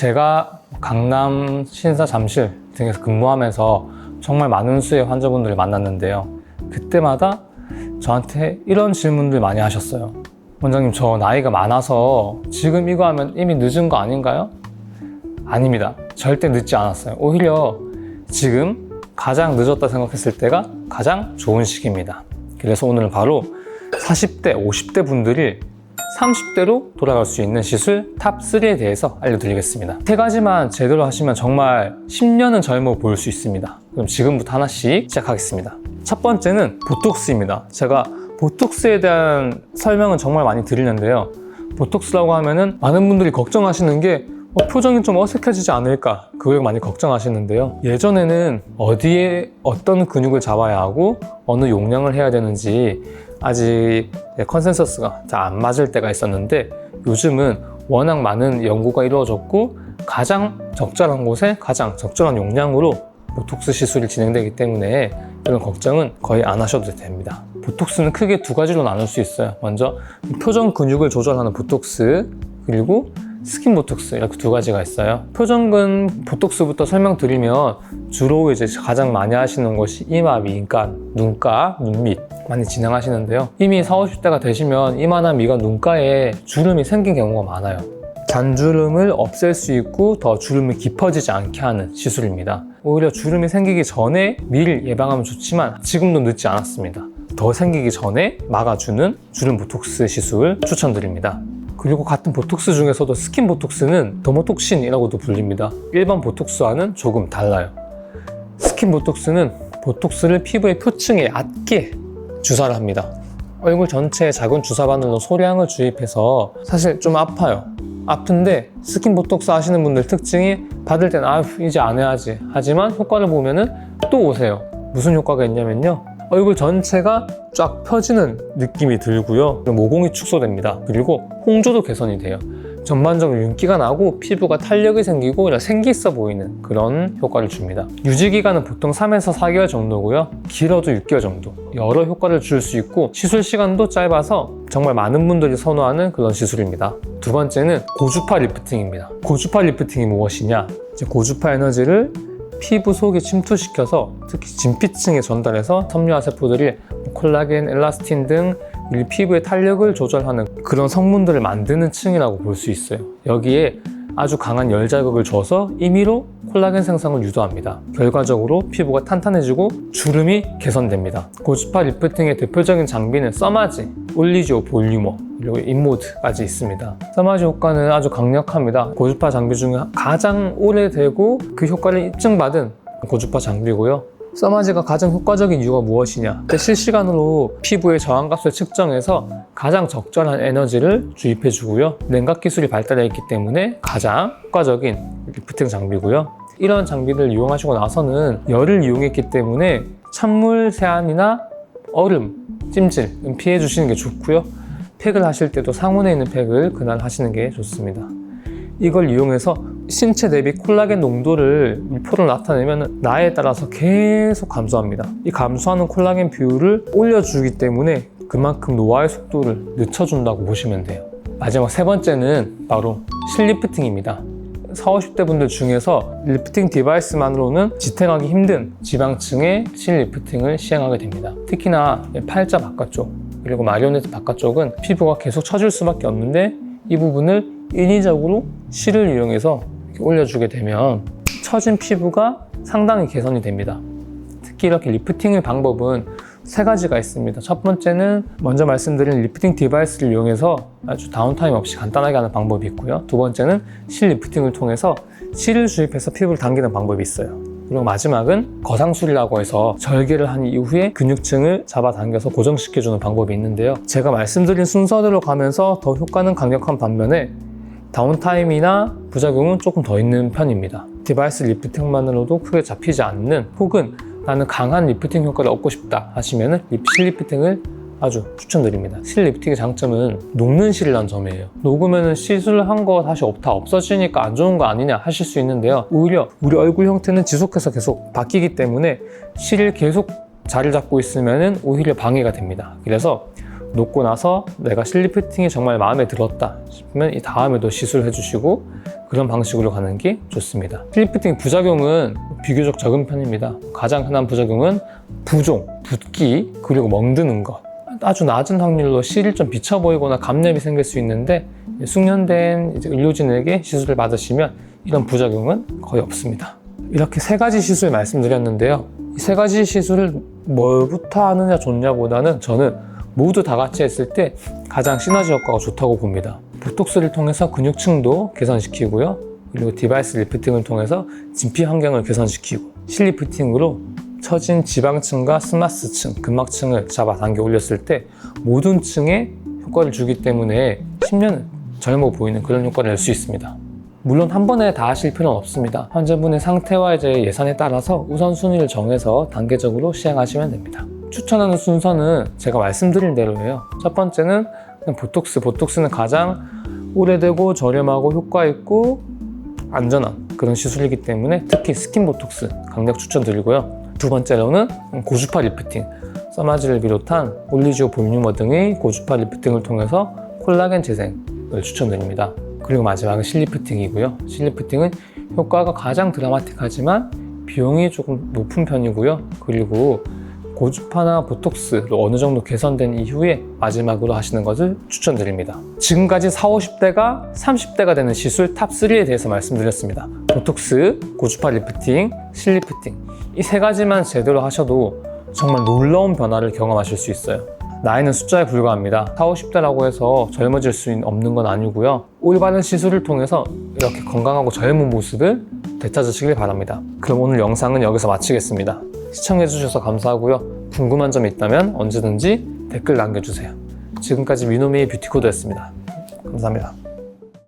제가 강남, 신사, 잠실 등에서 근무하면서 정말 많은 수의 환자분들을 만났는데요. 그때마다 저한테 이런 질문들 많이 하셨어요. 원장님, 저 나이가 많아서 지금 이거 하면 이미 늦은 거 아닌가요? 아닙니다. 절대 늦지 않았어요. 오히려 지금 가장 늦었다 생각했을 때가 가장 좋은 시기입니다. 그래서 오늘은 바로 40대, 50대 분들이 30대로 돌아갈 수 있는 시술 탑3에 대해서 알려드리겠습니다. 세 가지만 제대로 하시면 정말 10년은 젊어 보일 수 있습니다. 그럼 지금부터 하나씩 시작하겠습니다. 첫 번째는 보톡스입니다. 제가 보톡스에 대한 설명은 정말 많이 드리는데요. 보톡스라고 하면은 많은 분들이 걱정하시는 게 표정이 좀 어색해지지 않을까, 그걸 많이 걱정하시는데요. 예전에는 어디에 어떤 근육을 잡아야 하고 어느 용량을 해야 되는지 아직 컨센서스가 잘 안 맞을 때가 있었는데, 요즘은 워낙 많은 연구가 이루어졌고 가장 적절한 곳에 가장 적절한 용량으로 보톡스 시술이 진행되기 때문에 이런 걱정은 거의 안 하셔도 됩니다. 보톡스는 크게 두 가지로 나눌 수 있어요. 먼저 표정 근육을 조절하는 보톡스, 그리고 스킨 보톡스, 이렇게 두 가지가 있어요. 표정근 보톡스부터 설명드리면 주로 이제 가장 많이 하시는 것이 이마, 미간, 눈가, 눈밑 많이 진행하시는데요. 이미 40, 50대가 되시면 이마나 미간, 눈가에 주름이 생긴 경우가 많아요. 잔주름을 없앨 수 있고 더 주름이 깊어지지 않게 하는 시술입니다. 오히려 주름이 생기기 전에 미리 예방하면 좋지만 지금도 늦지 않았습니다. 더 생기기 전에 막아주는 주름 보톡스 시술 추천드립니다. 그리고 같은 보톡스 중에서도 스킨 보톡스는 더모톡신이라고도 불립니다. 일반 보톡스와는 조금 달라요. 스킨 보톡스는 보톡스를 피부의 표층에 얕게 주사를 합니다. 얼굴 전체에 작은 주사 바늘로 소량을 주입해서 사실 좀 아파요. 아픈데 스킨 보톡스 하시는 분들 특징이 받을 때는 이제 안 해야지 하지만 효과를 보면은 또 오세요. 무슨 효과가 있냐면요, 얼굴 전체가 쫙 펴지는 느낌이 들고요, 모공이 축소됩니다. 그리고 홍조도 개선이 돼요. 전반적으로 윤기가 나고 피부가 탄력이 생기고 이런 생기 있어 보이는 그런 효과를 줍니다. 유지기간은 보통 3에서 4개월 정도고요, 길어도 6개월 정도. 여러 효과를 줄 수 있고 시술 시간도 짧아서 정말 많은 분들이 선호하는 그런 시술입니다. 두 번째는 고주파 리프팅입니다. 고주파 리프팅이 무엇이냐, 이제 고주파 에너지를 피부 속에 침투시켜서 특히 진피층에 전달해서 섬유화 세포들이 콜라겐, 엘라스틴 등 피부의 탄력을 조절하는 그런 성분들을 만드는 층이라고 볼 수 있어요. 여기에 아주 강한 열 자극을 줘서 임의로 콜라겐 생성을 유도합니다. 결과적으로 피부가 탄탄해지고 주름이 개선됩니다. 고주파 리프팅의 대표적인 장비는 써마지, 올리지오 볼유머, 그리고 인모드까지 있습니다. 써마지 효과는 아주 강력합니다. 고주파 장비 중에 가장 오래되고 그 효과를 입증받은 고주파 장비고요. 써마지가 가장 효과적인 이유가 무엇이냐, 실시간으로 피부의 저항값을 측정해서 가장 적절한 에너지를 주입해 주고요, 냉각 기술이 발달해 있기 때문에 가장 효과적인 리프팅 장비고요. 이런 장비를 이용하시고 나서는 열을 이용했기 때문에 찬물 세안이나 얼음, 찜질은 피해 주시는 게 좋고요, 팩을 하실 때도 상온에 있는 팩을 그날 하시는 게 좋습니다. 이걸 이용해서 신체 대비 콜라겐 농도를 밀표로 나타내면 나이에 따라서 계속 감소합니다. 이 감소하는 콜라겐 비율을 올려주기 때문에 그만큼 노화의 속도를 늦춰준다고 보시면 돼요. 마지막 세 번째는 바로 실리프팅입니다. 40, 50대 분들 중에서 리프팅 디바이스만으로는 지탱하기 힘든 지방층의 실리프팅을 시행하게 됩니다. 특히나 팔자 바깥쪽 그리고 마리오네트 바깥쪽은 피부가 계속 처질 수밖에 없는데, 이 부분을 인위적으로 실을 이용해서 올려주게 되면 처진 피부가 상당히 개선이 됩니다. 특히 이렇게 리프팅의 방법은 세 가지가 있습니다. 첫 번째는 먼저 말씀드린 리프팅 디바이스를 이용해서 아주 다운타임 없이 간단하게 하는 방법이 있고요. 두 번째는 실 리프팅을 통해서 실을 주입해서 피부를 당기는 방법이 있어요. 그리고 마지막은 거상술이라고 해서 절개를 한 이후에 근육층을 잡아당겨서 고정시켜주는 방법이 있는데요. 제가 말씀드린 순서대로 가면서 더 효과는 강력한 반면에 다운타임이나 부작용은 조금 더 있는 편입니다. 디바이스 리프팅만으로도 크게 잡히지 않는, 혹은 나는 강한 리프팅 효과를 얻고 싶다 하시면 실 리프팅을 아주 추천드립니다. 실 리프팅의 장점은 녹는 실이라는 점이에요. 녹으면 시술한 거 다시 다 없어지니까 안 좋은 거 아니냐 하실 수 있는데요, 오히려 우리 얼굴 형태는 지속해서 계속 바뀌기 때문에 실을 계속 자리를 잡고 있으면 오히려 방해가 됩니다. 그래서 놓고 나서 내가 실리프팅이 정말 마음에 들었다 싶으면 이 다음에도 시술을 해주시고 그런 방식으로 가는 게 좋습니다. 실리프팅 부작용은 비교적 적은 편입니다. 가장 흔한 부작용은 부종, 붓기, 그리고 멍드는 것. 아주 낮은 확률로 실이 좀 비쳐 보이거나 감염이 생길 수 있는데 숙련된 의료진에게 시술을 받으시면 이런 부작용은 거의 없습니다. 이렇게 3가지 시술 말씀드렸는데요. 이 3가지 시술을 뭘부터 하느냐 좋냐보다는 저는 모두 다 같이 했을 때 가장 시너지 효과가 좋다고 봅니다. 보톡스를 통해서 근육층도 개선시키고요. 그리고 디바이스 리프팅을 통해서 진피 환경을 개선시키고 실리프팅으로 처진 지방층과 스마스층, 근막층을 잡아당겨 올렸을 때 모든 층에 효과를 주기 때문에 10년은 젊어 보이는 그런 효과를 낼 수 있습니다. 물론 한 번에 다 하실 필요는 없습니다. 환자분의 상태와 예산에 따라서 우선순위를 정해서 단계적으로 시행하시면 됩니다. 추천하는 순서는 제가 말씀드린 대로예요. 첫 번째는 보톡스. 보톡스는 가장 오래되고 저렴하고 효과 있고 안전한 그런 시술이기 때문에 특히 스킨 보톡스 강력 추천드리고요. 두 번째로는 고주파 리프팅. 써마지를 비롯한 올리지오 볼륨어 등의 고주파 리프팅을 통해서 콜라겐 재생을 추천드립니다. 그리고 마지막은 실리프팅이고요. 실리프팅은 효과가 가장 드라마틱하지만 비용이 조금 높은 편이고요. 그리고 고주파나 보톡스로 어느 정도 개선된 이후에 마지막으로 하시는 것을 추천드립니다. 지금까지 40, 50대가 30대가 되는 시술 탑3에 대해서 말씀드렸습니다. 보톡스, 고주파 리프팅, 실리프팅 이 3가지만 제대로 하셔도 정말 놀라운 변화를 경험하실 수 있어요. 나이는 숫자에 불과합니다. 40, 50대라고 해서 젊어질 수 없는 건 아니고요. 올바른 시술을 통해서 이렇게 건강하고 젊은 모습을 되찾으시길 바랍니다. 그럼 오늘 영상은 여기서 마치겠습니다. 시청해주셔서 감사하고요. 궁금한 점 있다면 언제든지 댓글 남겨주세요. 지금까지 위노미의 뷰티코드였습니다. 감사합니다.